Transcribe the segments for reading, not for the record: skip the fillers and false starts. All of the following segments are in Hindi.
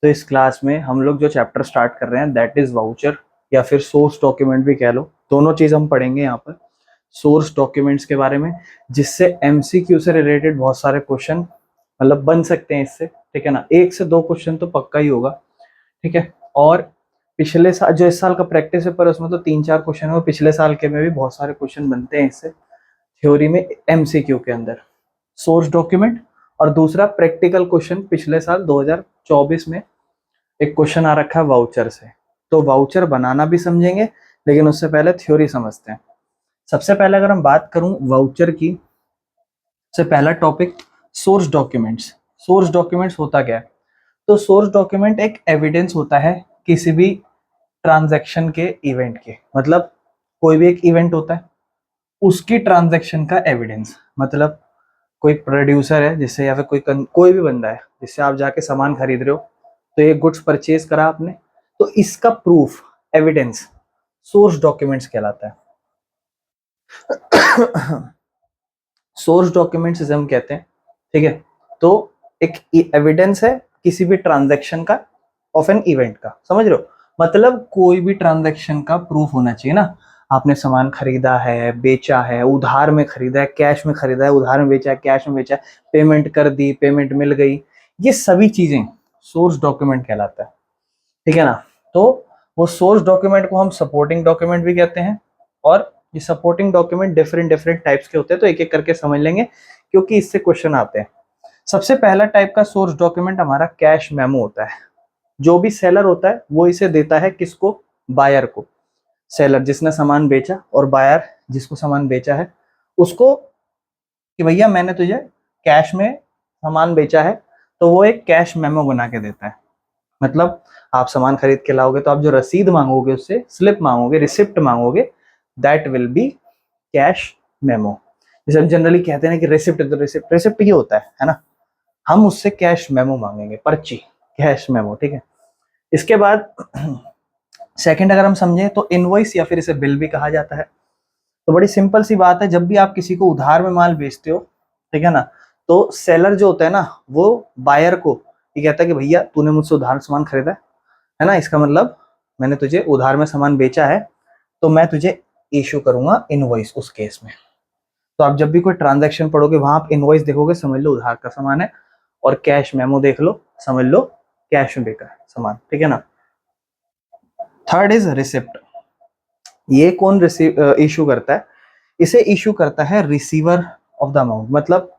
तो इस क्लास में हम लोग जो चैप्टर स्टार्ट कर रहे हैं दैट इज वाउचर या फिर सोर्स डॉक्यूमेंट भी कह लो, दोनों चीज हम पढ़ेंगे यहाँ पर। सोर्स डॉक्यूमेंट्स के बारे में, जिससे एमसीक्यू से रिलेटेड बहुत सारे क्वेश्चन मतलब बन सकते हैं इससे, ठीक है ना। एक से दो क्वेश्चन तो पक्का ही होगा, ठीक है। और पिछले साल जो इस साल का प्रैक्टिस पेपर है उसमें तो 3-4 क्वेश्चन है, पिछले साल के में भी बहुत सारे क्वेश्चन बनते हैं इससे थ्योरी में एमसीक्यू के अंदर। सोर्स डॉक्यूमेंट और दूसरा प्रैक्टिकल क्वेश्चन पिछले साल 2024 में एक क्वेश्चन आ रखा है वाउचर से, तो वाउचर बनाना भी समझेंगे, लेकिन उससे पहले थ्योरी समझते हैं। सबसे पहले अगर हम बात करूं वाउचर की, सबसे पहला topic source documents. Source documents होता क्या है? तो सोर्स डॉक्यूमेंट एक एविडेंस होता है किसी भी ट्रांजैक्शन के इवेंट के, मतलब कोई भी एक इवेंट होता है उसकी ट्रांजैक्शन का एविडेंस। मतलब कोई प्रोड्यूसर है जिससे, या फिर कोई भी बंदा है जिससे आप जाके सामान खरीद रहे हो, तो ये गुड्स परचेज करा आपने, तो इसका प्रूफ, एविडेंस सोर्स डॉक्यूमेंट्स कहलाता है। सोर्स डॉक्यूमेंट्स जिसे हम कहते हैं, ठीक है। तो एक एविडेंस है किसी भी ट्रांजैक्शन का, ऑफ एन इवेंट का, समझ रहे हो। मतलब कोई भी ट्रांजैक्शन का प्रूफ होना चाहिए ना। आपने सामान खरीदा है, बेचा है, उधार में खरीदा है, कैश में खरीदा है, उधार में बेचा है, कैश में बेचा है, पेमेंट कर दी, पेमेंट मिल गई, ये सभी चीजें सोर्स डॉक्यूमेंट कहलाता है, ठीक है ना। तो वो सोर्स डॉक्यूमेंट को हम सपोर्टिंग डॉक्यूमेंट भी कहते हैं, और ये supporting document different different types के होते हैं, तो एक एक करके समझ लेंगे क्योंकि इससे क्वेश्चन आते हैं। सबसे पहला टाइप का सोर्स डॉक्यूमेंट हमारा कैश मेमो होता है। जो भी सेलर होता है वो इसे देता है किसको? बायर को। सेलर जिसने सामान बेचा और बायर जिसको सामान बेचा है उसको, कि भैया मैंने तुझे कैश में सामान बेचा है, तो वो एक कैश मेमो बना के देता है। मतलब आप सामान खरीद के लाओगे तो आप जो रसीद मांगोगे, उससे स्लिप मांगोगे, रिसिप्ट मांगोगे, that will be cash memo. जैसे हम जनरली कहते हैं ना कि रिसिप्ट, तो रिसिप्ट रिसिप्ट ये होता है ना। हम उससे कैश मेमो मांगेंगे, पर्ची, कैश मेमो, ठीक है। इसके बाद सेकंड अगर हम समझें तो इनवॉइस या फिर इसे बिल भी कहा जाता है। तो बड़ी सिंपल सी बात है, जब भी आप किसी को उधार में माल बेचते हो, ठीक है ना, तो सेलर जो होता है ना वो बायर को ये कहता है कि भैया तूने मुझसे उधार सामान खरीदा है ना, इसका मतलब मैंने तुझे उधार में सामान बेचा है, तो मैं तुझे इशू करूंगा इनवॉइस उस केस में। तो आप जब भी कोई ट्रांजैक्शन पढ़ोगे वहां आप इनवॉइस देखोगे, समझ लो उधार का सामान है, और कैश मेमो देख लो, समझ लो कैश में बेचा है सामान, ठीक है ना। Third is receipt. ये कौन इशू करता है? इसे इशू करता है रिसीवर ऑफ द अमाउंट। मतलब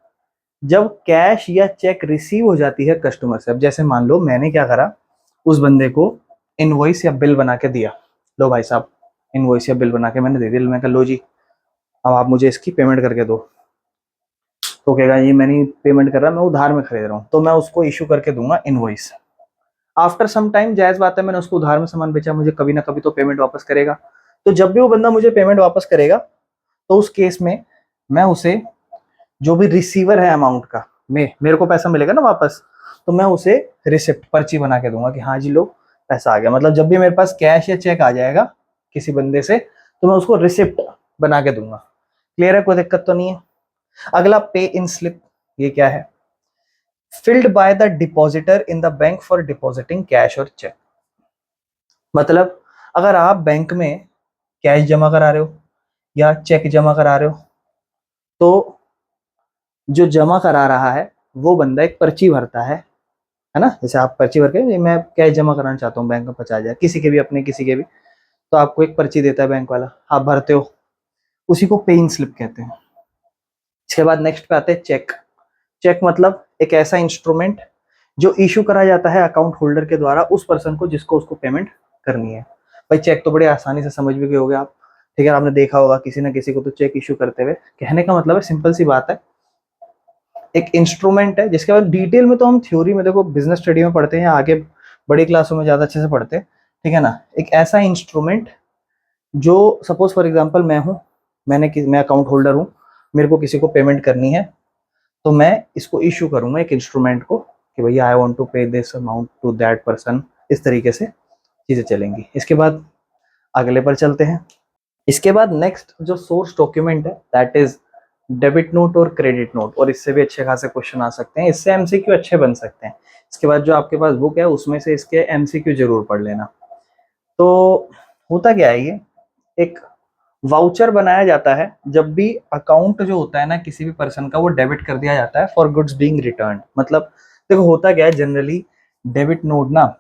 जब कैश या चेक रिसीव हो जाती है कस्टमर से, अब जैसे मान लो मैंने क्या करा, उस बंदे को इनवॉइस या बिल बना के दिया, लो भाई साहब इनवॉइस या बिल बना के मैंने दे दिया, मैं कहा लो जी अब आप मुझे इसकी पेमेंट करके दो। तो कहेगा ये मैंने पेमेंट कर रहा, मैं उधार में खरीद रहा हूँ, तो मैं उसको इशू करके दूंगा इनवॉइस। आफ्टर सम टाइम, जायज बात है, मैंने उसको उधार में सामान बेचा, मुझे कभी ना कभी तो पेमेंट वापस करेगा। तो जब भी वो बंदा मुझे पेमेंट वापस करेगा, तो उस केस में मैं उसे, जो भी रिसीवर है अमाउंट का, मेरे को पैसा मिलेगा ना वापस, तो मैं उसे रिसिप्ट, पर्ची बना के दूंगा कि हाँ जी लो पैसा आ गया। मतलब जब भी मेरे पास कैश या चेक आ जाएगा किसी बंदे से, तो मैं उसको रिसिप्ट बना के दूंगा। क्लियर है? कोई दिक्कत तो नहीं है। अगला पे इन स्लिप। ये क्या है? Filled by the depositor in the bank for depositing cash और चेक। मतलब अगर आप बैंक में कैश जमा करा रहे हो या चेक जमा करा रहे हो, तो जो जमा करा रहा है वो बंदा एक पर्ची भरता है ना। जैसे आप पर्ची भर के, मैं कैश जमा कराना चाहता हूँ बैंक में 50,000, किसी के भी, अपने किसी के भी, तो आपको एक पर्ची देता है बैंक वाला, आप भरते हो, उसी को पेइंग स्लिप कहते हैं। इसके बाद नेक्स्ट पे आते हैं चेक। चेक मतलब एक ऐसा इंस्ट्रूमेंट जो इशू करा जाता है अकाउंट होल्डर के द्वारा उस पर्सन को जिसको उसको पेमेंट करनी है। भाई चेक तो बड़े आसानी से समझ भी गए होगे आप, ठीक है। आपने देखा होगा किसी ना किसी को तो चेक इशू करते हुए। कहने का मतलब है, सिंपल सी बात है, एक इंस्ट्रूमेंट है जिसके बाद डिटेल में तो हम थ्योरी में, देखो बिजनेस स्टडी में पढ़ते हैं या आगे बड़ी क्लासों में ज्यादा अच्छे से पढ़ते हैं, ठीक है ना। एक ऐसा इंस्ट्रूमेंट जो, सपोज फॉर एग्जांपल मैं हूं, मैं अकाउंट होल्डर हूं, मेरे को किसी को पेमेंट करनी है, तो मैं इसको इशू करूंगा एक इंस्ट्रूमेंट को कि भैया I want to pay this amount to that person. इस तरीके से चीजें चलेंगी। इसके बाद अगले पर चलते हैं। इसके बाद नेक्स्ट जो सोर्स डॉक्यूमेंट है दैट इज डेबिट नोट और क्रेडिट नोट, और इससे भी अच्छे खासे क्वेश्चन आ सकते हैं, इससे एमसीक्यू अच्छे बन सकते हैं। इसके बाद जो आपके पास बुक है उसमें से इसके एमसीक्यू जरूर पढ़ लेना। तो होता क्या है, ये एक वाउचर बनाया जाता है जब भी अकाउंट जो होता है ना किसी भी पर्सन का, वो डेबिट कर दिया जाता है फॉर गुड्स बीइंग रिटर्न। मतलब देखो होता क्या है, जनरली डेबिट नोट ना,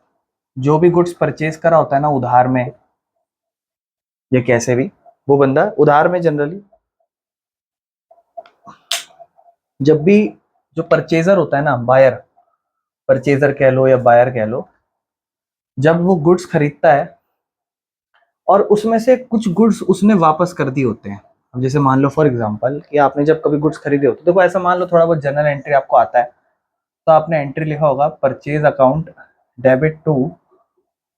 जो भी गुड्स परचेज करा होता है ना उधार में या कैसे भी, वो बंदा उधार में जनरली, जब भी जो परचेजर होता है ना, बायर, परचेजर कह लो या बायर कह लो, जब वो गुड्स खरीदता है और उसमें से कुछ गुड्स उसने वापस कर दिए होते हैं। अब जैसे मान लो फॉर एग्जांपल कि आपने जब कभी गुड्स खरीदे होते, देखो ऐसा मान लो थोड़ा बहुत जनरल एंट्री आपको आता है, तो आपने एंट्री लिखा होगा purchase account debit to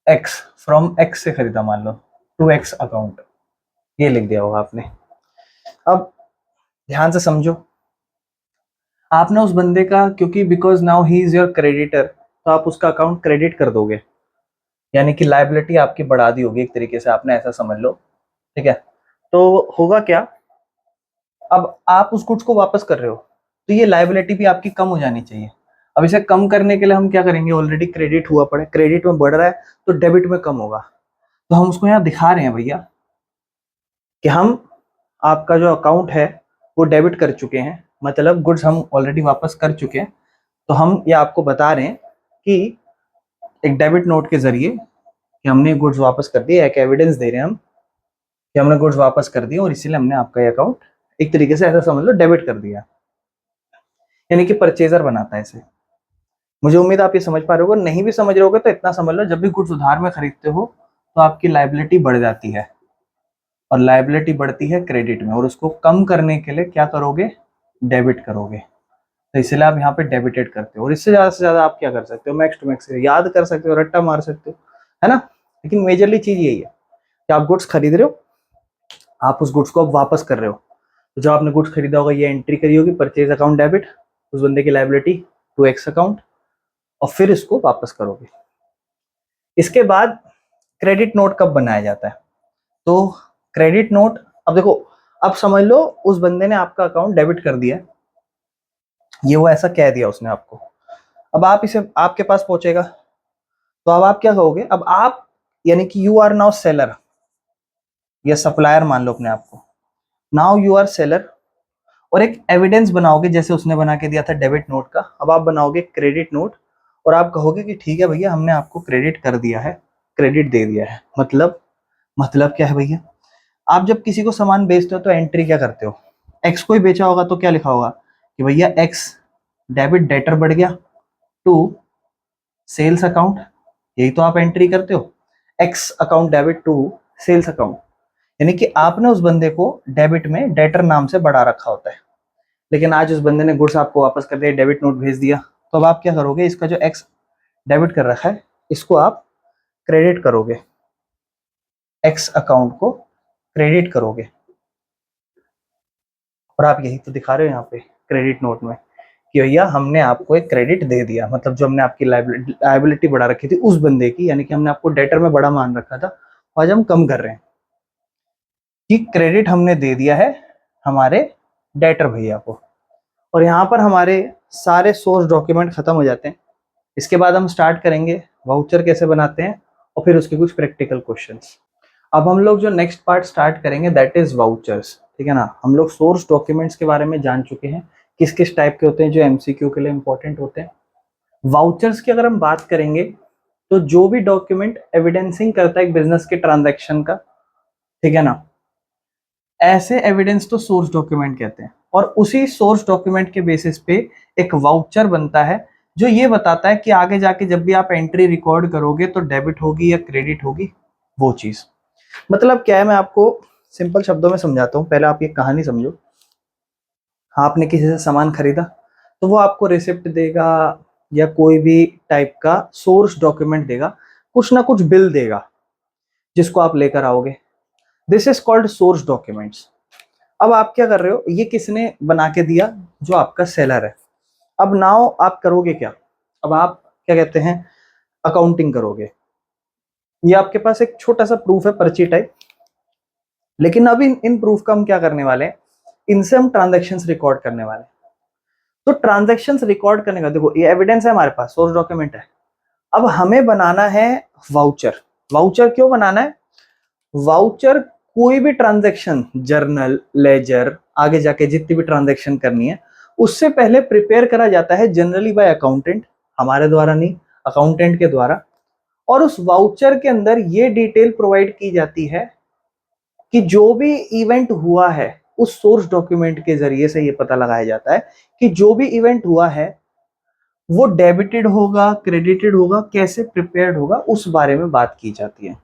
X, from X से खरीदा मान लो, टू एक्स अकाउंट, ये लिख दिया होगा आपने। अब ध्यान से समझो, आपने उस बंदे का, क्योंकि because now he is your creditor, तो आप उसका अकाउंट क्रेडिट कर दोगे, यानी कि लाइबिलिटी आपकी बढ़ा दी होगी एक तरीके से, आपने ऐसा समझ लो, ठीक है। तो होगा क्या, अब आप उस गुड्स को वापस कर रहे हो, तो ये लाइबिलिटी भी आपकी कम हो जानी चाहिए। अब इसे कम करने के लिए हम क्या करेंगे, ऑलरेडी क्रेडिट हुआ पड़ा है, क्रेडिट में बढ़ रहा है तो डेबिट में कम होगा, तो हम उसको यहाँ दिखा रहे हैं भैया कि हम आपका जो अकाउंट है वो डेबिट कर चुके हैं, मतलब गुड्स हम ऑलरेडी वापस कर चुके हैं। तो हम ये आपको बता रहे हैं कि एक डेबिट नोट के जरिए कि हमने गुड्स वापस कर दिए, एक एविडेंस दे रहे हैं हम कि हमने गुड्स वापस कर दिए और इसीलिए हमने आपका ये अकाउंट एक तरीके से ऐसा समझ लो डेबिट कर दिया, यानी कि परचेजर बनाता है इसे। मुझे उम्मीद आप ये समझ पा रहे हो, नहीं भी समझ रहे होगे तो इतना समझ लो, जब भी गुड्स उधार में खरीदते हो तो आपकी लाइबिलिटी बढ़ जाती है, और लाइबिलिटी बढ़ती है क्रेडिट में, और उसको कम करने के लिए क्या करोगे, डेबिट करोगे। तो इसलिए आप यहाँ पे डेबिटेड करते हो, और इससे ज्यादा से ज्यादा आप क्या कर सकते हो, मैक्स टू मैक्स याद कर सकते हो, रट्टा मार सकते हो, है ना। लेकिन मेजरली चीज यही है कि आप गुड्स खरीद रहे हो, आप उस गुड्स को अब वापस कर रहे हो, तो जब आपने गुड्स खरीदा होगा ये एंट्री करी होगी परचेज अकाउंट डेबिट, उस बंदे की लाइबिलिटी टू एक्स अकाउंट, और फिर इसको वापस करोगे। इसके बाद क्रेडिट नोट कब बनाया जाता है, तो क्रेडिट नोट, अब देखो, अब समझ लो उस बंदे ने आपका अकाउंट डेबिट कर दिया, ये वो ऐसा कह दिया उसने आपको, अब आप इसे आपके पास पहुंचेगा, तो अब आप क्या कहोगे, अब आप यानी कि यू आर नाउ सेलर या सप्लायर मान लो अपने आप को, नाउ यू आर सेलर, और एक एविडेंस बनाओगे जैसे उसने बना के दिया था डेबिट नोट का, अब आप बनाओगे क्रेडिट नोट, और आप कहोगे कि ठीक है भैया हमने आपको क्रेडिट कर दिया है, क्रेडिट दे दिया है। मतलब क्या है भैया, आप जब किसी को सामान बेचते हो तो एंट्री क्या करते हो, एक्स को ही बेचा होगा तो क्या लिखा होगा कि भैया एक्स डेबिट डेटर बढ़ गया टू सेल्स अकाउंट, यही तो आप एंट्री करते हो, X account debit to sales account, यानी कि आपने उस बंदे को डेबिट में डेटर नाम से बढ़ा रखा होता है। लेकिन आज उस बंदे ने गुड्स आपको वापस कर दिया, डेबिट नोट भेज दिया, तो अब आप क्या करोगे, इसका जो एक्स डेबिट कर रखा है इसको आप क्रेडिट करोगे, एक्स अकाउंट को क्रेडिट करोगे, और आप यही तो दिखा रहे हो यहाँ पे क्रेडिट नोट में कि भैया हमने आपको एक क्रेडिट दे दिया, मतलब जो हमने आपकी लाइबिलिटी बढ़ा रखी थी उस बंदे की, यानी कि हमने आपको डेटर में बड़ा मान रखा था, आज हम कम कर रहे हैं कि क्रेडिट हमने दे दिया है हमारे डेटर भैया को। और यहाँ पर हमारे सारे सोर्स डॉक्यूमेंट खत्म हो जाते हैं। इसके बाद हम स्टार्ट करेंगे वाउचर कैसे बनाते हैं और फिर उसके कुछ प्रैक्टिकल क्वेश्चंस। अब हम लोग जो नेक्स्ट पार्ट स्टार्ट करेंगे दैट इज वाउचर्स, ठीक है ना। हम लोग सोर्स डॉक्यूमेंट्स के बारे में जान चुके हैं, किस किस टाइप के होते हैं जो एमसीक्यू के लिए इंपॉर्टेंट होते हैं। वाउचर्स की अगर हम बात करेंगे तो जो भी डॉक्यूमेंट एविडेंसिंग करता है एक बिजनेस के ट्रांजैक्शन का, ठीक है ना, ऐसे एविडेंस तो सोर्स डॉक्यूमेंट कहते हैं। और उसी सोर्स डॉक्यूमेंट के बेसिस पे एक वाउचर बनता है जो ये बताता है कि आगे जाके जब भी आप एंट्री रिकॉर्ड करोगे तो डेबिट होगी या क्रेडिट होगी, वो चीज। मतलब क्या है, मैं आपको सिंपल शब्दों में समझाता हूँ, पहले आप ये कहानी समझो। आपने किसी से सामान खरीदा तो वो आपको रिसिप्ट देगा या कोई भी टाइप का सोर्स डॉक्यूमेंट देगा, कुछ ना कुछ बिल देगा जिसको आप लेकर आओगे। This is called source documents. अब आप क्या कर रहे हो, ये किसने बना के दिया, जो आपका सेलर है। अब नाउ आप करोगे क्या, अब आप क्या कहते हैं, अकाउंटिंग करोगे। ये आपके पास एक छोटा सा प्रूफ है पर्ची टाइप, लेकिन अब इन प्रूफ का हम क्या करने वाले हैं, इनसे हम ट्रांजैक्शंस रिकॉर्ड करने वाले हैं। तो ट्रांजैक्शंस रिकॉर्ड करने का देखो ये एविडेंस है हमारे पास, सोर्स डॉक्यूमेंट है। अब हमें बनाना है वाउचर। वाउचर क्यों बनाना है? वाउचर कोई भी ट्रांजैक्शन, जर्नल, लेजर, आगे जाके जितनी भी ट्रांजैक्शन करनी है उससे पहले प्रिपेयर करा जाता है जनरली बाय अकाउंटेंट, हमारे द्वारा नहीं, अकाउंटेंट के द्वारा। और उस वाउचर के अंदर ये डिटेल प्रोवाइड की जाती है कि जो भी इवेंट हुआ है उस सोर्स डॉक्यूमेंट के जरिए से ये पता लगाया जाता है कि जो भी इवेंट हुआ है वो डेबिटेड होगा, क्रेडिटेड होगा, कैसे प्रिपेयर्ड होगा, उस बारे में बात की जाती है।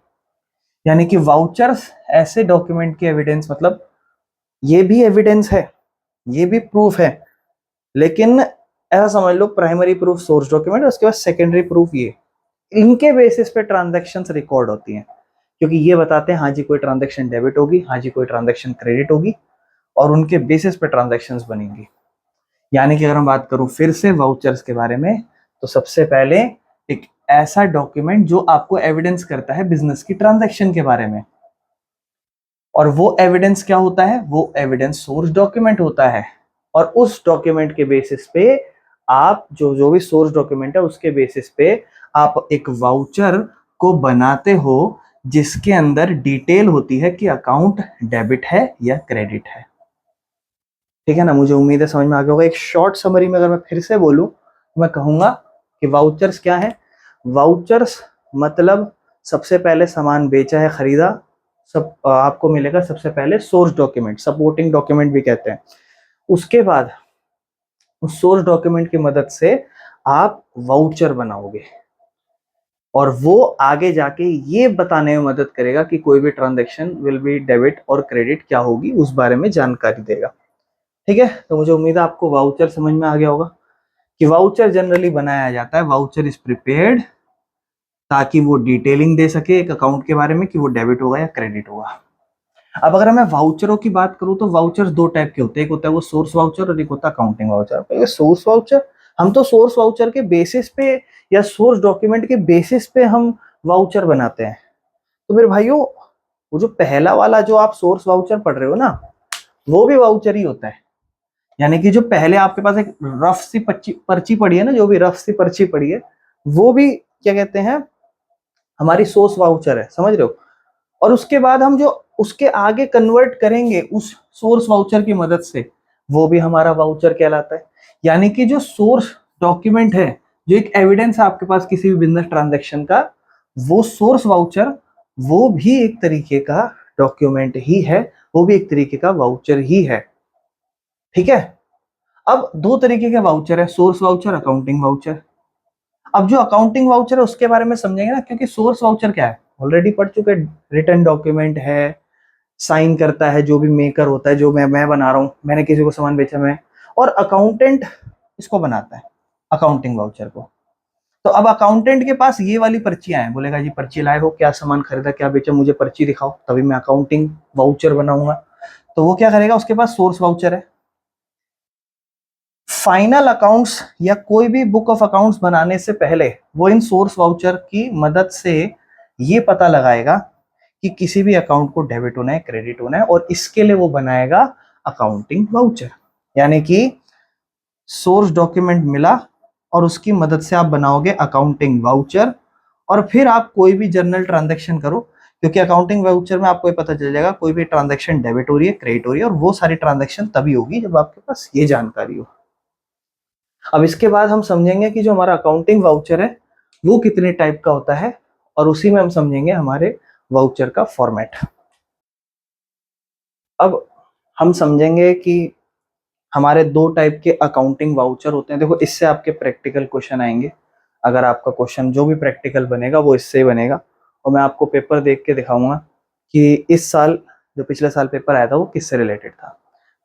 यानी कि वाउचर्स ऐसे डॉक्यूमेंट की एविडेंस, मतलब ये भी एविडेंस है, ये भी प्रूफ है, लेकिन ऐसा समझ लो प्राइमरी प्रूफ सोर्स डॉक्यूमेंट, उसके बाद सेकेंडरी प्रूफ ये, इनके बेसिस पे ट्रांजैक्शंस रिकॉर्ड होती हैं, क्योंकि ये बताते हैं हाँ जी कोई ट्रांजैक्शन डेबिट होगी, हाँ जी कोई ट्रांजैक्शन क्रेडिट होगी, और उनके बेसिस पे ट्रांजैक्शंस बनेंगी। यानी कि अगर हम बात करूं फिर से वाउचर्स के बारे में, तो सबसे पहले एक ऐसा डॉक्यूमेंट जो आपको एविडेंस करता है बिजनेस की ट्रांजैक्शन के बारे में, और वो एविडेंस क्या होता है? वो एविडेंस सोर्स डॉक्यूमेंट होता है। और उस डॉक्यूमेंट के बेसिस पे आप जो भी सोर्स डॉक्यूमेंट है उसके बेसिस पे आप एक वाउचर को बनाते हो जिसके अंदर डिटेल होती है कि अकाउंट डेबिट है या क्रेडिट है। ठीक है ना? मुझे उम्मीद है समझ में आ गया होगा। एक शॉर्ट समरी में अगर मैं फिर से बोलूं तो मैं कहूंगा कि वाउचर्स क्या है? वाउचर्स मतलब सबसे पहले सामान बेचा है, खरीदा, सब आपको मिलेगा सबसे पहले सोर्स डॉक्यूमेंट, सपोर्टिंग डॉक्यूमेंट भी कहते हैं। उसके बाद उस सोर्स डॉक्यूमेंट की मदद से आप वाउचर बनाओगे, और वो आगे जाके ये बताने में मदद करेगा कि कोई भी ट्रांजैक्शन विल बी डेबिट और क्रेडिट क्या होगी, उस बारे में जानकारी देगा। ठीक है, तो मुझे उम्मीद है आपको वाउचर समझ में आ गया होगा कि वाउचर जनरली बनाया जाता है, वाउचर इज प्रिपेयर्ड ताकि वो डिटेलिंग दे सके एक अकाउंट के बारे में कि वो डेबिट होगा या क्रेडिट होगा। अब अगर मैं वाउचरों की बात करूं तो वाउचर्स दो टाइप के होते हैं, एक होता है वो सोर्स वाउचर और एक होता है अकाउंटिंग वाउचर। सोर्स वाउचर, हम तो सोर्स वाउचर के बेसिस पे या सोर्स डॉक्यूमेंट के बेसिस पे हम वाउचर बनाते हैं। तो मेरे भाइयों, वो जो पहला वाला जो आप सोर्स वाउचर पढ़ रहे हो ना, वो भी वाउचर ही होता है। यानी कि जो पहले आपके पास एक रफ सी पर्ची पड़ी है ना, जो भी रफ सी पर्ची पड़ी है, वो भी क्या कहते हैं, हमारी सोर्स वाउचर है, समझ रहे हो? और उसके बाद हम जो उसके आगे कन्वर्ट करेंगे उस सोर्स वाउचर की मदद से, वो भी हमारा वाउचर कहलाता है। यानी कि जो सोर्स डॉक्यूमेंट है, जो एक एविडेंस है आपके पास किसी भी बिजनेस ट्रांजैक्शन का, वो सोर्स वाउचर, वो भी एक तरीके का डॉक्यूमेंट ही है, वो भी एक तरीके का वाउचर ही है। ठीक है, अब दो तरीके के वाउचर है, सोर्स वाउचर, अकाउंटिंग वाउचर। अब जो अकाउंटिंग वाउचर है उसके बारे में समझेंगे ना, क्योंकि सोर्स वाउचर क्या है ऑलरेडी पढ़ चुके, रिटर्न डॉक्यूमेंट है, साइन करता है जो भी मेकर होता है, जो मैं बना रहा हूं, मैंने किसी को सामान बेचा मैं, और अकाउंटेंट इसको बनाता है, अकाउंटिंग वाउचर को। तो अब अकाउंटेंट के पास ये वाली पर्चियां हैं, बोलेगा जी पर्ची लाए हो, क्या सामान खरीदा, क्या बेचा, मुझे पर्ची दिखाओ, तभी मैं अकाउंटिंग वाउचर बनाऊंगा। तो वो क्या करेगा, उसके पास सोर्स वाउचर है। फाइनल अकाउंट्स या कोई भी बुक ऑफ अकाउंट्स बनाने से पहले वो इन सोर्स वाउचर की मदद से ये पता लगाएगा कि किसी भी अकाउंट को डेबिट होना है, क्रेडिट होना है, और इसके लिए वो बनाएगा अकाउंटिंग वाउचर। यानी कि सोर्स डॉक्यूमेंट मिला और उसकी मदद से आप बनाओगे अकाउंटिंग वाउचर, और फिर आप कोई भी जर्नल ट्रांजैक्शन करो, क्योंकि अकाउंटिंग वाउचर में आपको पता चल जाएगा कोई भी ट्रांजैक्शन डेबिट हो रही है, क्रेडिट हो रही है, और वो सारी ट्रांजैक्शन तभी होगी जब आपके पास ये जानकारी हो। अब इसके बाद हम समझेंगे कि जो हमारा अकाउंटिंग वाउचर है वो कितने टाइप का होता है, और उसी में हम समझेंगे हमारे वाउचर का फॉर्मेट। अब हम समझेंगे कि हमारे दो टाइप के अकाउंटिंग वाउचर होते हैं। देखो, इससे आपके प्रैक्टिकल क्वेश्चन आएंगे। अगर आपका क्वेश्चन जो भी प्रैक्टिकल बनेगा वो इससे ही बनेगा, और मैं आपको पेपर देख के दिखाऊंगा कि इस साल जो पिछले साल पेपर आया था वो किससे रिलेटेड था।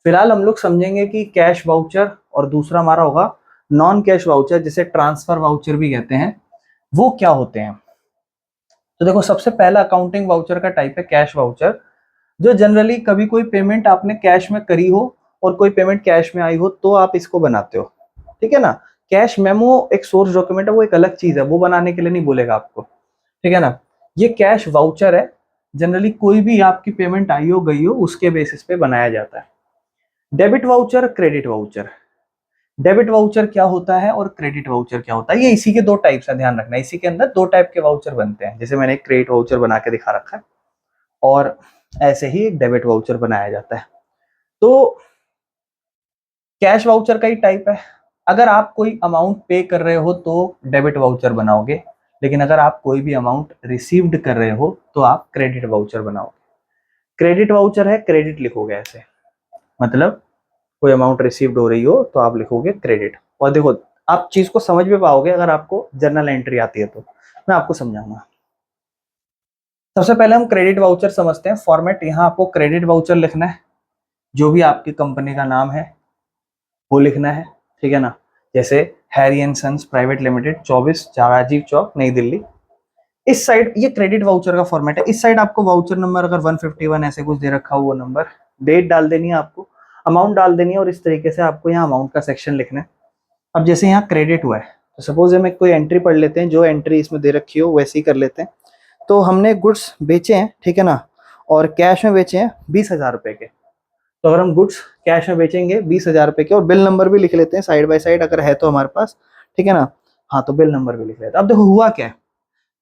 फिलहाल हम लोग समझेंगे कि कैश वाउचर, और दूसरा हमारा होगा नॉन कैश वाउचर, जिसे ट्रांसफर वाउचर भी कहते हैं, वो क्या होते हैं। तो देखो, सबसे पहला अकाउंटिंग वाउचर का टाइप है कैश वाउचर, जो जनरली कभी कोई पेमेंट आपने कैश में करी हो और कोई पेमेंट कैश में आई हो तो आप इसको बनाते हो। ठीक है ना? कैश मेमो एक सोर्स डॉक्यूमेंट है, वो एक अलग चीज है, वो बनाने के लिए नहीं बोलेगा आपको। ठीक है ना? ये कैश वाउचर है, जनरली कोई भी आपकी पेमेंट आई हो गई हो उसके बेसिस पे बनाया जाता है। Debit voucher, credit voucher. Debit voucher क्या होता है और क्रेडिट वाउचर क्या होता है, ये इसी के दो टाइप्स का ध्यान रखना है। इसी के अंदर दो टाइप के वाउचर बनते हैं, जैसे मैंने एक क्रेडिट वाउचर बना के दिखा रखा है और ऐसे ही एक डेबिट वाउचर बनाया जाता है। तो कैश वाउचर का ही टाइप है। अगर आप कोई अमाउंट पे कर रहे हो तो डेबिट वाउचर बनाओगे, लेकिन अगर आप कोई भी अमाउंट रिसीव्ड कर रहे हो तो आप क्रेडिट वाउचर बनाओगे। क्रेडिट वाउचर है, क्रेडिट लिखोगे ऐसे, मतलब कोई अमाउंट रिसीव्ड हो रही हो तो आप लिखोगे क्रेडिट। और देखो आप चीज को समझ में पाओगे अगर आपको जर्नल एंट्री आती है तो। मैं आपको समझाऊंगा। सबसे पहले हम क्रेडिट वाउचर समझते हैं। फॉर्मेट, यहाँ आपको क्रेडिट वाउचर लिखना है, जो भी आपकी कंपनी का नाम है वो लिखना है, ठीक है ना। जैसे Harry and Sons private limited, 24 Rajiv Chowk, New Delhi. इस साइड ये क्रेडिट वाउचर का फॉर्मेट है। इस साइड आपको वाउचर नंबर अगर 151 ऐसे कुछ दे रखा हो वो नंबर, डेट डाल देनी है आपको, अमाउंट डाल देनी है और इस तरीके से आपको यहाँ अमाउंट का सेक्शन लिखना है। अब जैसे यहाँ क्रेडिट हुआ है तो सपोज हम कोई एंट्री पढ़ लेते हैं, जो एंट्री इसमें दे रखी हो वैसे ही कर लेते हैं। तो हमने गुड्स बेचे हैं, ठीक है ना, और कैश में बेचे हैं 20,000 रुपए के। तो अगर हम गुड्स कैश में बेचेंगे 20,000 रुपए के, और बिल नंबर भी लिख लेते हैं साइड बाय साइड अगर है तो हमारे पास, ठीक है ना। हाँ, तो बिल नंबर भी लिख लेते हैं। अब देखो हुआ क्या है,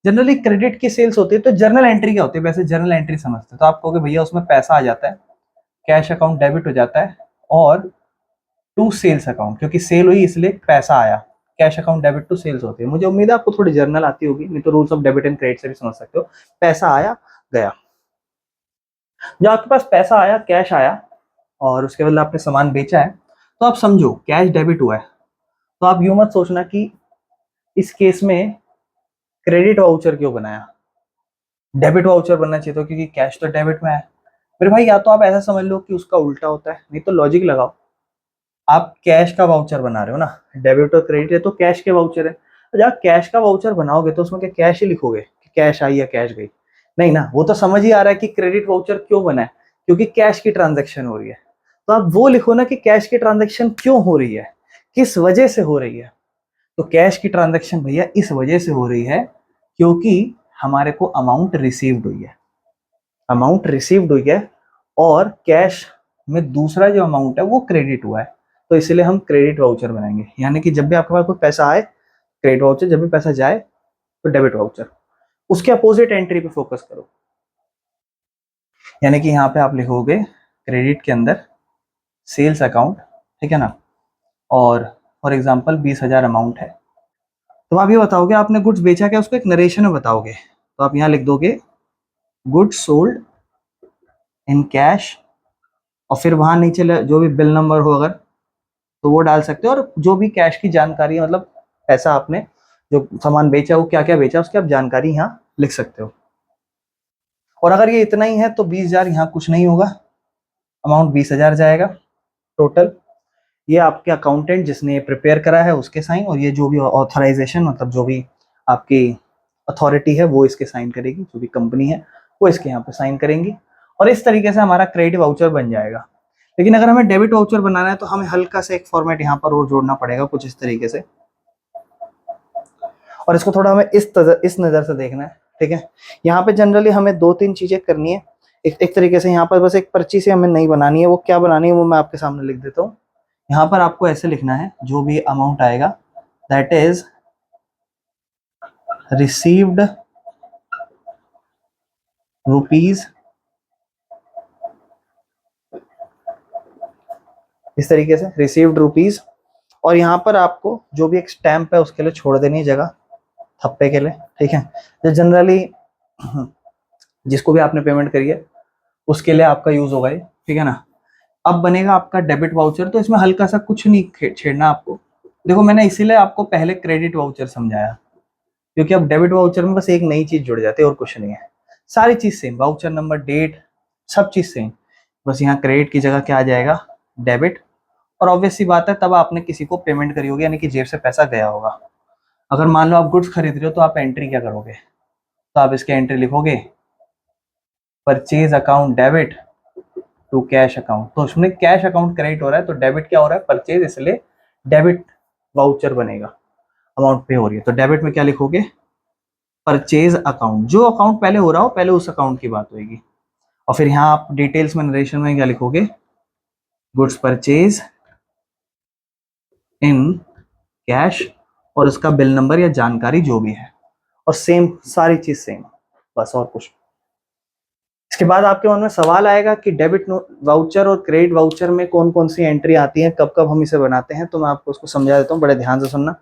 जनरली क्रेडिट की सेल्स होती है तो जर्नल एंट्री क्या होती है, वैसे जर्नल एंट्री समझते हैं तो आप कहोगे भैया उसमें पैसा आ जाता है, कैश अकाउंट डेबिट हो जाता है, और टू सेल्स अकाउंट, क्योंकि सेल हुई इसलिए पैसा आया, cash account debit to sales होती है। मुझे उम्मीद है आपको थोड़ी जर्नल आती होगी, नहीं तो rules of debit and credit से भी समझ सकते हो। पैसा आया गया, जब आपके पास पैसा आया, कैश आया, और उसके बदले आपने सामान बेचा है, तो आप समझो कैश डेबिट हुआ है। तो आप यूं मत सोचना कि इस केस में क्रेडिट वाउचर क्यों बनाया, डेबिट वाउचर बनना चाहिए था, क्योंकि कैश तो डेबिट में है। मेरे भाई या तो आप ऐसा समझ लो कि उसका उल्टा होता है, नहीं तो लॉजिक लगाओ। आप कैश का वाउचर बना रहे हो ना, डेबिट और क्रेडिट है तो कैश के वाउचर है। तो जब कैश का वाउचर बनाओगे तो उसमें क्या कैश ही लिखोगे कि कैश आई या कैश गई? नहीं ना, वो तो समझ ही आ रहा है कि क्रेडिट वाउचर क्यों बना है, क्योंकि कैश की ट्रांजेक्शन हो रही है। तो आप वो लिखो ना कि कैश की ट्रांजेक्शन क्यों हो रही है, किस वजह से हो रही है। तो कैश की ट्रांजेक्शन भैया इस वजह से हो रही है क्योंकि हमारे को अमाउंट रिसीव्ड हुई है, अमाउंट रिसीव्ड हुई है, और कैश में दूसरा जो अमाउंट है वो क्रेडिट हुआ है। तो इसलिए हम क्रेडिट वाउचर बनाएंगे, यानी कि जब भी आपके पास कोई पैसा आए क्रेडिट वाउचर, जब भी पैसा जाए तो डेबिट वाउचर। उसके अपोजिट एंट्री पे फोकस करो, यानी कि यहाँ पे आप लिखोगे क्रेडिट के अंदर सेल्स अकाउंट, ठीक है ना, और फॉर एग्जाम्पल 20,000 अमाउंट है। तो आप ये बताओगे आपने गुड्स बेचा क्या, उसको एक नरेशन में बताओगे। तो आप यहाँ लिख दोगे गुड्स सोल्ड इन कैश, और फिर वहां नीचे जो भी बिल नंबर हो अगर तो वो डाल सकते हो, और जो भी कैश की जानकारी है, मतलब पैसा आपने जो सामान बेचा वो क्या क्या बेचा उसकी आप जानकारी यहाँ लिख सकते हो। और अगर ये इतना ही है तो 20,000 यहाँ कुछ नहीं होगा, अमाउंट 20,000 जाएगा टोटल। ये आपके अकाउंटेंट जिसने ये प्रिपेयर करा है उसके साइन, और ये जो भी ऑथराइजेशन मतलब जो भी आपकी अथॉरिटी है वो इसके साइन करेगी, जो भी कंपनी है वो इसके यहाँ पे साइन करेंगी, और इस तरीके से हमारा क्रेडिट वाउचर बन जाएगा। लेकिन अगर हमें डेबिट वाउचर बनाना है तो हमें हल्का सा एक फॉर्मेट यहाँ पर और जोड़ना पड़ेगा कुछ इस तरीके से, और इसको थोड़ा हमें इस नज़र से देखना है, ठीक है। यहाँ पे जनरली हमें दो तीन चीजें करनी है। एक तरीके से यहाँ पर बस एक पर्ची से हमें नहीं बनानी है, वो क्या बनानी है वो मैं आपके सामने लिख देता हूँ। यहाँ पर आपको ऐसे लिखना है, जो भी अमाउंट आएगा दैट इज रिसीव्ड रुपीज, इस तरीके से रिसीव्ड रुपीज। और यहाँ पर आपको जो भी एक स्टैंप है उसके लिए छोड़ देनी है जगह, थप्पे के लिए, ठीक है। जो जनरली जिसको भी आपने पेमेंट करी है उसके लिए आपका यूज होगा ये, ठीक है ना। अब बनेगा आपका डेबिट वाउचर, तो इसमें हल्का सा कुछ नहीं छेड़ना आपको। देखो मैंने इसीलिए आपको पहले क्रेडिट वाउचर समझाया, क्योंकि अब डेबिट वाउचर में बस एक नई चीज जुड़ जाती है और कुछ नहीं है, सारी चीज सेम, वाउचर नंबर, डेट, सब चीज सेम। बस यहाँ क्रेडिट की जगह क्या आ जाएगा, डेबिट। और ऑब्वियस सी बात है तब आपने किसी को पेमेंट करी होगी, यानी कि जेब से पैसा गया होगा। अगर मान लो आप गुड्स खरीद रहे हो तो आप एंट्री क्या करोगे, तो आप इसके एंट्री लिखोगे purchase account debit to cash account. तो उसमें कैश अकाउंट क्रेडिट हो रहा है तो डेबिट क्या हो रहा है, परचेज, इसलिए डेबिट वाउचर बनेगा, अमाउंट पे हो रही है। तो डेबिट में क्या लिखोगे, परचेज अकाउंट, जो अकाउंट पहले हो रहा हो पहले उस अकाउंट की बात होगी। और फिर यहाँ आप डिटेल्स में नरेशन में क्या लिखोगे, गुड्स परचेज इन कैश, और उसका बिल नंबर या जानकारी जो भी है, और सेम सारी चीज सेम, बस और कुछ। इसके बाद आपके मन में सवाल आएगा कि डेबिट वाउचर और क्रेडिट वाउचर में कौन कौन सी एंट्री आती है, कब कब हम इसे बनाते हैं। तो मैं आपको उसको समझा देता हूँ, बड़े ध्यान से सुनना।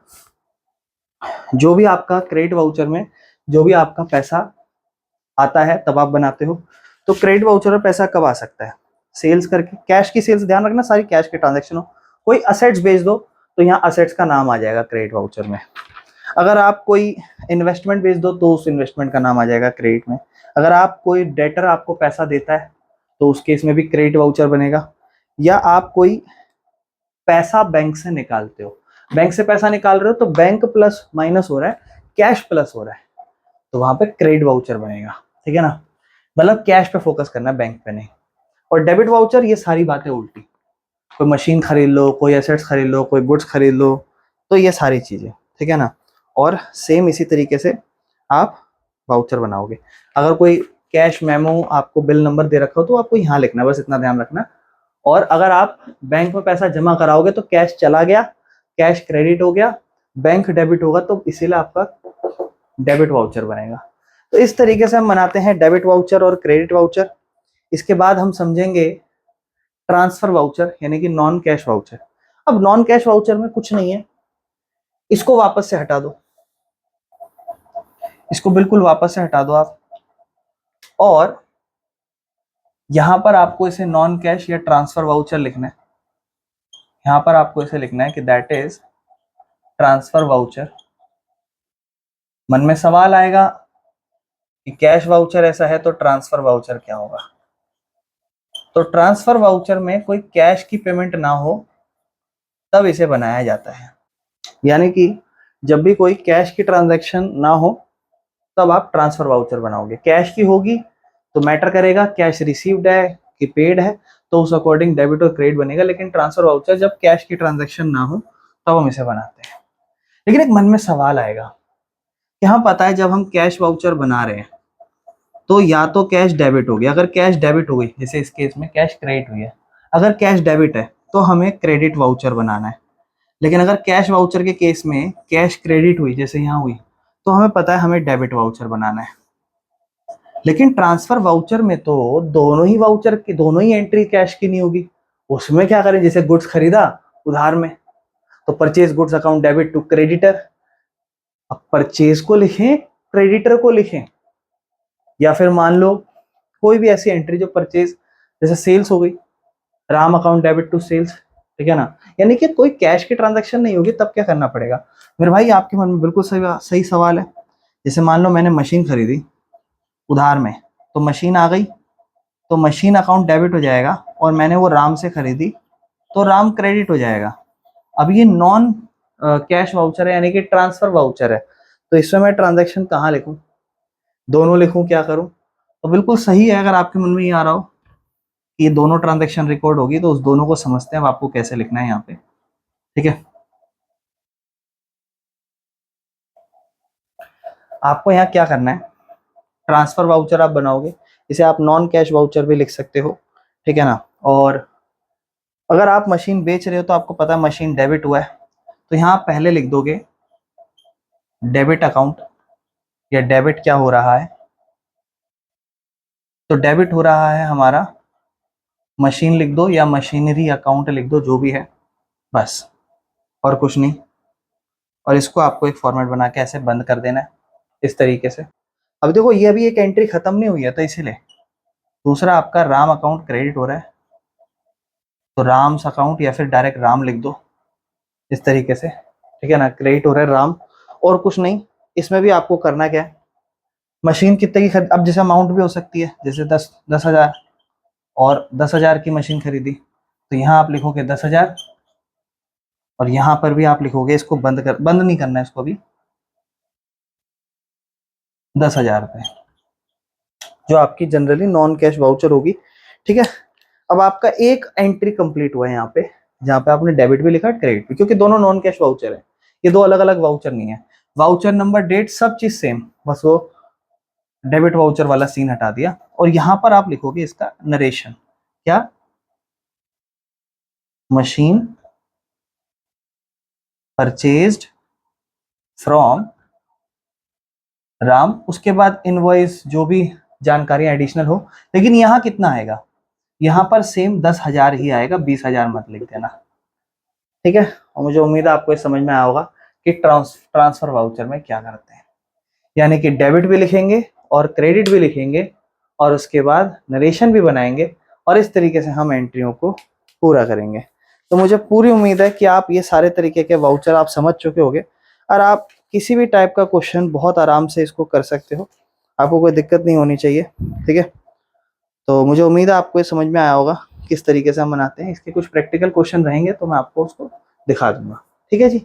जो भी आपका क्रेडिट वाउचर में जो भी आपका पैसा आता है तब आप बनाते हो। तो क्रेडिट वाउचर में पैसा कब आ सकता है? सेल्स करके, कैश की सेल्स, ध्यान रखना सारी कैश के ट्रांजेक्शन हो। कोई असेट्स बेच दो तो यहाँ असेट्स का नाम आ जाएगा क्रेडिट वाउचर में। अगर आप कोई इन्वेस्टमेंट बेच दो तो उस इन्वेस्टमेंट का नाम आ जाएगा क्रेडिट में। अगर आप कोई डेटर आपको पैसा देता है तो उस केस में भी क्रेडिट वाउचर बनेगा। या आप कोई पैसा बैंक से निकालते हो, बैंक से पैसा निकाल रहे हो तो बैंक प्लस माइनस हो रहा है, कैश प्लस हो रहा है, तो वहां पे क्रेडिट वाउचर बनेगा। ठीक है ना, मतलब कैश पे फोकस करना है, बैंक पे नहीं। और डेबिट वाउचर ये सारी बातें उल्टी, कोई मशीन खरीद लो, कोई एसेट्स खरीद लो, कोई गुड्स खरीद लो, तो ये सारी चीजें। ठीक है ना, और सेम इसी तरीके से आप वाउचर बनाओगे। अगर कोई कैश मेमो आपको बिल नंबर दे रखा हो तो आपको यहाँ लिखना है, बस इतना ध्यान रखना। और अगर आप बैंक में पैसा जमा कराओगे तो कैश चला गया, कैश क्रेडिट हो गया, बैंक डेबिट होगा, तो इसीलिए आपका डेबिट वाउचर बनेगा। तो इस तरीके से हम बनाते हैं डेबिट वाउचर और क्रेडिट वाउचर। इसके बाद हम समझेंगे ट्रांसफर वाउचर, यानी कि नॉन कैश वाउचर। अब नॉन कैश वाउचर में कुछ नहीं है, इसको वापस से हटा दो, इसको बिल्कुल वापस से हटा दो आप, और यहां पर आपको इसे नॉन कैश या ट्रांसफर वाउचर लिखना है। यहां पर आपको इसे लिखना है कि दैट इज ट्रांसफर वाउचर। मन में सवाल आएगा कि कैश वाउचर ऐसा है तो ट्रांसफर वाउचर क्या होगा? तो ट्रांसफर वाउचर में कोई कैश की पेमेंट ना हो तब इसे बनाया जाता है। यानी कि जब भी कोई कैश की ट्रांजैक्शन ना हो तब आप ट्रांसफर वाउचर बनाओगे। कैश की होगी तो मैटर करेगा कैश रिसीव्ड है कि पेड है, तो उस अकॉर्डिंग डेबिट और क्रेडिट बनेगा। लेकिन ट्रांसफर वाउचर जब कैश की ट्रांजैक्शन ना हो तब हम इसे बनाते हैं। लेकिन एक मन में सवाल आएगा कि हाँ पता है जब हम कैश वाउचर बना रहे हैं तो या तो कैश डेबिट हो गया, अगर कैश डेबिट हो गई, जैसे इस केस में कैश क्रेडिट हुई है, अगर कैश डेबिट है तो हमें क्रेडिट वाउचर बनाना है। लेकिन अगर कैश वाउचर के केस में कैश क्रेडिट हुई, जैसे यहाँ हुई, तो हमें पता है हमें डेबिट वाउचर बनाना है। लेकिन ट्रांसफर वाउचर में तो दोनों ही वाउचर की दोनों ही एंट्री कैश की नहीं होगी। उसमें क्या करें, जैसे गुड्स खरीदा उधार में तो purchase goods account debit to creditor. अब परचेज को लिखें, क्रेडिटर को लिखें, या फिर मान लो कोई भी ऐसी एंट्री जो परचेज, जैसे सेल्स हो गई, Ram account debit to sales. ठीक है ना, यानी कि कोई कैश की ट्रांजैक्शन नहीं होगी तब क्या करना पड़ेगा? मेरे भाई आपके मन में बिल्कुल सही सही सवाल है। जैसे मान लो मैंने मशीन खरीदी उधार में, तो मशीन आ गई तो मशीन अकाउंट डेबिट हो जाएगा, और मैंने वो राम से खरीदी तो राम क्रेडिट हो जाएगा। अब ये नॉन कैश वाउचर है, यानी कि ट्रांसफर वाउचर है, तो इसमें मैं ट्रांजैक्शन कहाँ लिखूं, दोनों लिखूं, क्या करूं? तो बिल्कुल सही है, अगर आपके मन में ये आ रहा हो कि ये दोनों ट्रांजैक्शन रिकॉर्ड होगी तो उस दोनों को समझते हैं अब आपको कैसे लिखना है यहाँ पे। ठीक है, आपको यहाँ क्या करना है, ट्रांसफर वाउचर आप बनाओगे, इसे आप नॉन कैश वाउचर भी लिख सकते हो। ठीक है ना, और अगर आप मशीन बेच रहे हो तो आपको पता है मशीन डेबिट हुआ है, तो यहाँ पहले लिख दोगे डेबिट अकाउंट, या डेबिट क्या हो रहा है, तो डेबिट हो रहा है हमारा मशीन लिख दो, या मशीनरी अकाउंट लिख दो, जो भी है, बस और कुछ नहीं। और इसको आपको एक फॉर्मेट बना के ऐसे बंद कर देना है इस तरीके से। अब देखो ये अभी एक एंट्री खत्म नहीं हुई है, तो इसीलिए दूसरा आपका राम अकाउंट क्रेडिट हो रहा है, तो राम्स अकाउंट या फिर डायरेक्ट राम लिख दो इस तरीके से। ठीक है ना, क्रेडिट हो रहा है राम, और कुछ नहीं। इसमें भी आपको करना क्या है, मशीन कितने की खरीद, अब जैसे अमाउंट भी हो सकती है, जैसे 10,000, और 10,000 की मशीन खरीदी, तो यहाँ आप लिखोगे 10,000, और यहाँ पर भी आप लिखोगे, इसको बंद नहीं करना है इसको भी, 10,000 रुपये, जो आपकी जनरली नॉन कैश वाउचर होगी। ठीक है, अब आपका एक एंट्री कंप्लीट हुआ है यहाँ पे, जहाँ पे आपने डेबिट भी लिखा क्रेडिट भी, क्योंकि दोनों नॉन कैश वाउचर है, ये दो अलग अलग वाउचर नहीं है। वाउचर नंबर, डेट, सब चीज सेम, बस वो डेबिट वाउचर वाला सीन हटा दिया। और यहाँ पर आप लिखोगे इसका नरेशन, क्या, मशीन परचेज्ड फ्रॉम राम, उसके बाद इनवॉइस जो भी जानकारी एडिशनल हो, लेकिन यहाँ कितना आएगा, यहाँ पर सेम 10,000 ही आएगा, 20,000 मत लिख देना, ठीक है। और मुझे उम्मीद है आपको ये समझ में आया होगा कि ट्रांसफर वाउचर में क्या करते हैं, यानी कि डेबिट भी लिखेंगे और क्रेडिट भी लिखेंगे और उसके बाद नरेशन भी बनाएंगे और इस तरीके से हम एंट्रियों को पूरा करेंगे। तो मुझे पूरी उम्मीद है कि आप ये सारे तरीके के वाउचर आप समझ चुके होंगे और आप किसी भी टाइप का क्वेश्चन बहुत आराम से इसको कर सकते हो, आपको कोई दिक्कत नहीं होनी चाहिए, ठीक है। तो मुझे उम्मीद है आपको ये समझ में आया होगा किस तरीके से हम बनाते हैं। इसके कुछ प्रैक्टिकल क्वेश्चन रहेंगे तो मैं आपको उसको दिखा दूंगा, ठीक है जी।